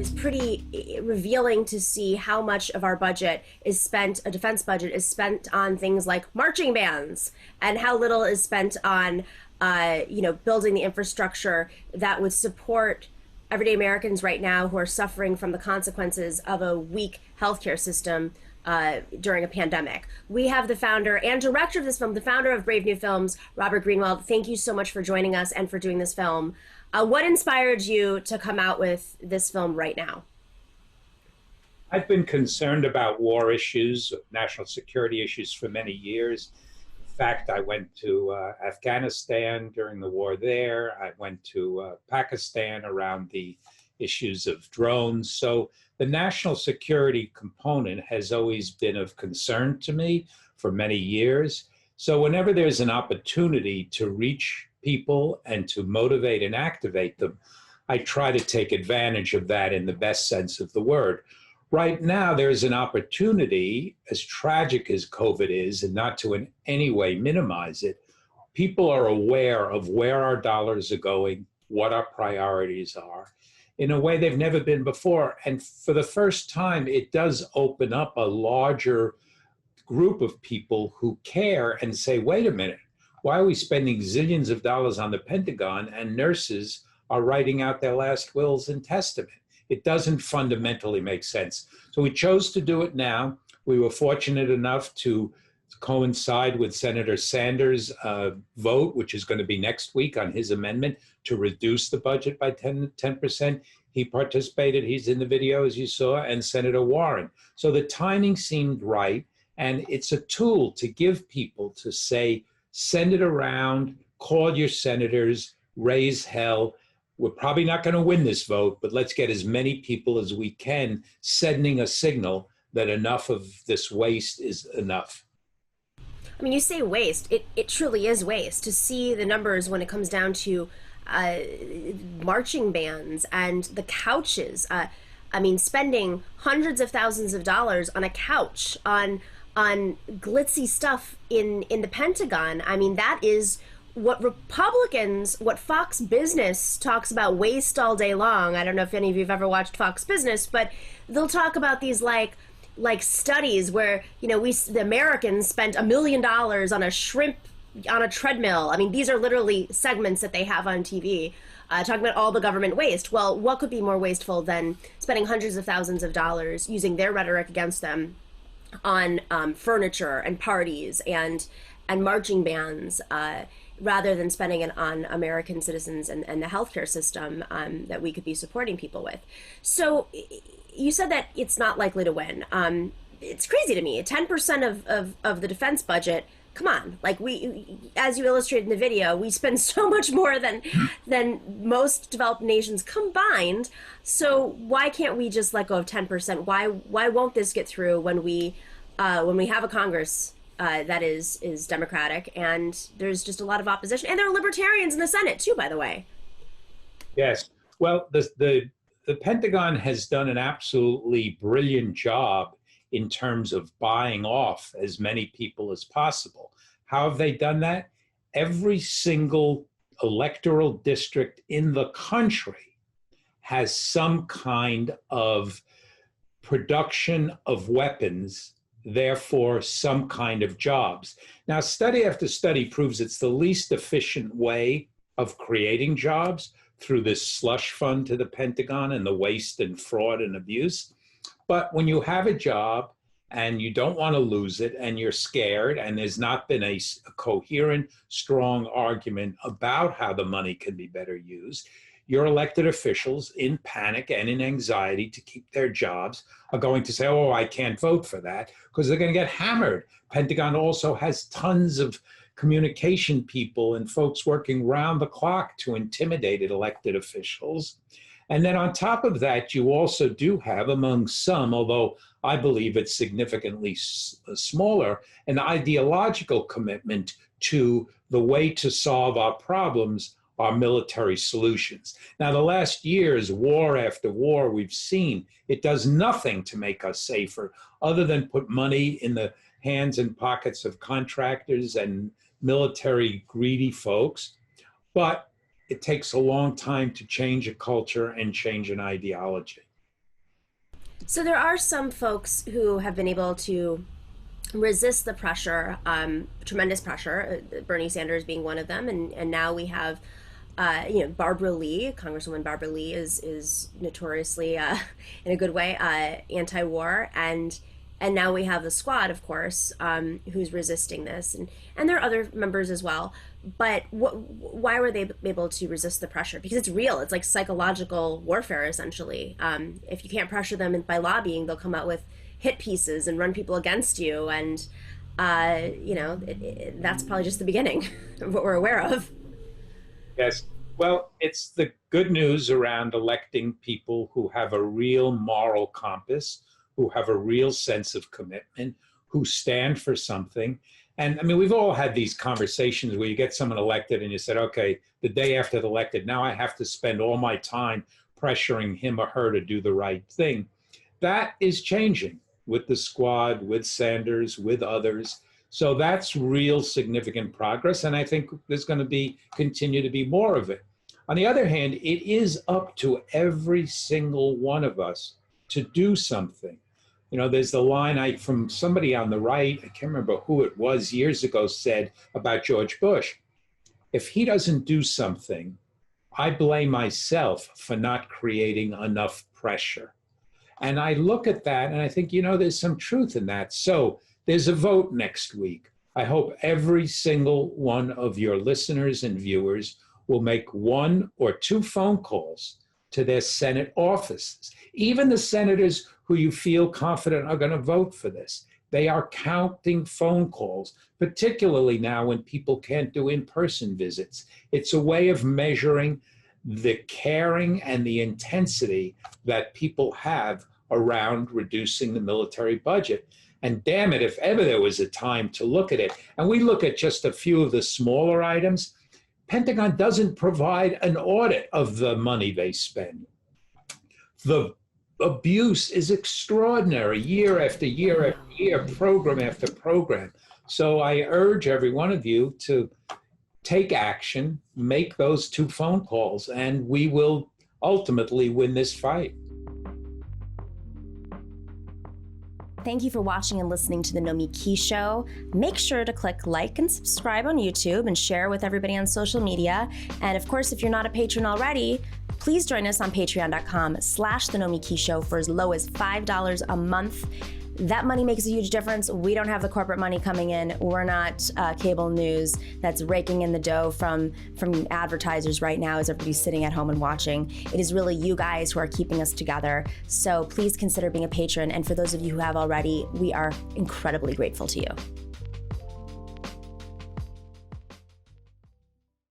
is pretty revealing to see how much of our budget is spent, a defense budget is spent on things like marching bands, and how little is spent on, building the infrastructure that would support everyday Americans right now who are suffering from the consequences of a weak healthcare system during a pandemic. We have the founder and director of this film, the founder of Brave New Films, Robert Greenwald. Thank you so much for joining us and for doing this film. What inspired you to come out with this film right now? I've been concerned about war issues, national security issues for many years. In fact, I went to Afghanistan during the war there. I went to Pakistan around the issues of drones. So the national security component has always been of concern to me for many years. So whenever there's an opportunity to reach people and to motivate and activate them, I try to take advantage of that in the best sense of the word. Right now, there's an opportunity, as tragic as COVID is, and not to in any way minimize it, people are aware of where our dollars are going, what our priorities are, in a way they've never been before. And for the first time, it does open up a larger group of people who care and say, wait a minute, why are we spending zillions of dollars on the Pentagon and nurses are writing out their last wills and testament? It doesn't fundamentally make sense. So we chose to do it now. We were fortunate enough to coincide with Senator Sanders' vote, which is going to be next week, on his amendment to reduce the budget by 10%. He participated, he's in the video as you saw, and Senator Warren. So the timing seemed right, and it's a tool to give people to say, send it around, call your senators, raise hell. We're probably not going to win this vote, but let's get as many people as we can sending a signal that enough of this waste is enough. I mean, you say waste. It truly is waste. To see the numbers when it comes down to marching bands and the couches. Spending hundreds of thousands of dollars on a couch, on glitzy stuff in the Pentagon. I mean, that is what Republicans, what Fox Business talks about waste all day long. I don't know if any of you have ever watched Fox Business, but they'll talk about these like studies where, the Americans spent $1 million on a shrimp on a treadmill. I mean, these are literally segments that they have on TV talking about all the government waste. Well, what could be more wasteful than spending hundreds of thousands of dollars using their rhetoric against them on furniture and parties and marching bands, rather than spending it on American citizens and the healthcare system that we could be supporting people with. So you said that it's not likely to win. It's crazy to me. 10% of the defense budget, come on. Like, we, as you illustrated in the video, we spend so much more than most developed nations combined. So why can't we just let go of 10%? Why won't this get through when we have a Congress that is Democratic, and there's just a lot of opposition, and there are libertarians in the Senate too, by the way. Yes. Well, the Pentagon has done an absolutely brilliant job in terms of buying off as many people as possible. How have they done that? Every single electoral district in the country has some kind of production of weapons, therefore some kind of jobs. Now, study after study proves it's the least efficient way of creating jobs through this slush fund to the Pentagon and the waste and fraud and abuse. But when you have a job and you don't want to lose it and you're scared and there's not been a coherent, strong argument about how the money can be better used, your elected officials, in panic and in anxiety to keep their jobs, are going to say, oh, I can't vote for that, because they're going to get hammered. Pentagon also has tons of communication people and folks working round the clock to intimidate elected officials. And then on top of that, you also do have, among some, although I believe it's significantly smaller, an ideological commitment to the way to solve our problems are military solutions. Now, the last years, war after war, we've seen it does nothing to make us safer other than put money in the hands and pockets of contractors and military greedy folks. But it takes a long time to change a culture and change an ideology. So there are some folks who have been able to resist the pressure, tremendous pressure, Bernie Sanders being one of them, and now we have, Barbara Lee, Congresswoman Barbara Lee is notoriously, in a good way, anti-war, and now we have the squad, of course, who's resisting this, and there are other members as well. But why were they able to resist the pressure? Because it's real. It's like psychological warfare, essentially. If you can't pressure them by lobbying, they'll come out with hit pieces and run people against you. And, that's probably just the beginning of what we're aware of. Yes. Well, it's the good news around electing people who have a real moral compass, who have a real sense of commitment, who stand for something. And I mean, we've all had these conversations where you get someone elected and you said, okay, the day after they're elected, now I have to spend all my time pressuring him or her to do the right thing. That is changing with the squad, with Sanders, with others. So that's real significant progress. And I think there's going to continue to be more of it. On the other hand, it is up to every single one of us to do something. There's the line from somebody on the right, I can't remember who it was years ago, said about George Bush, if he doesn't do something, I blame myself for not creating enough pressure. And I look at that and I think, there's some truth in that. So there's a vote next week. I hope every single one of your listeners and viewers will make 1 or 2 phone calls to their Senate offices. Even the senators who you feel confident are going to vote for this. They are counting phone calls, particularly now when people can't do in-person visits. It's a way of measuring the caring and the intensity that people have around reducing the military budget. And damn it, if ever there was a time to look at it, and we look at just a few of the smaller items, Pentagon doesn't provide an audit of the money they spend. The abuse is extraordinary, year after year after year, program after program. So I urge every one of you to take action, make those 2 phone calls, and we will ultimately win this fight. Thank you for watching and listening to the Nomiki Show. Make sure to click like and subscribe on YouTube and share with everybody on social media. And of course, if you're not a patron already, please join us on patreon.com/The Nomiki Show for as low as $5 a month. That money makes a huge difference. We don't have the corporate money coming in. We're not cable news that's raking in the dough from advertisers right now as everybody's sitting at home and watching. It is really you guys who are keeping us together. So please consider being a patron. And for those of you who have already, we are incredibly grateful to you.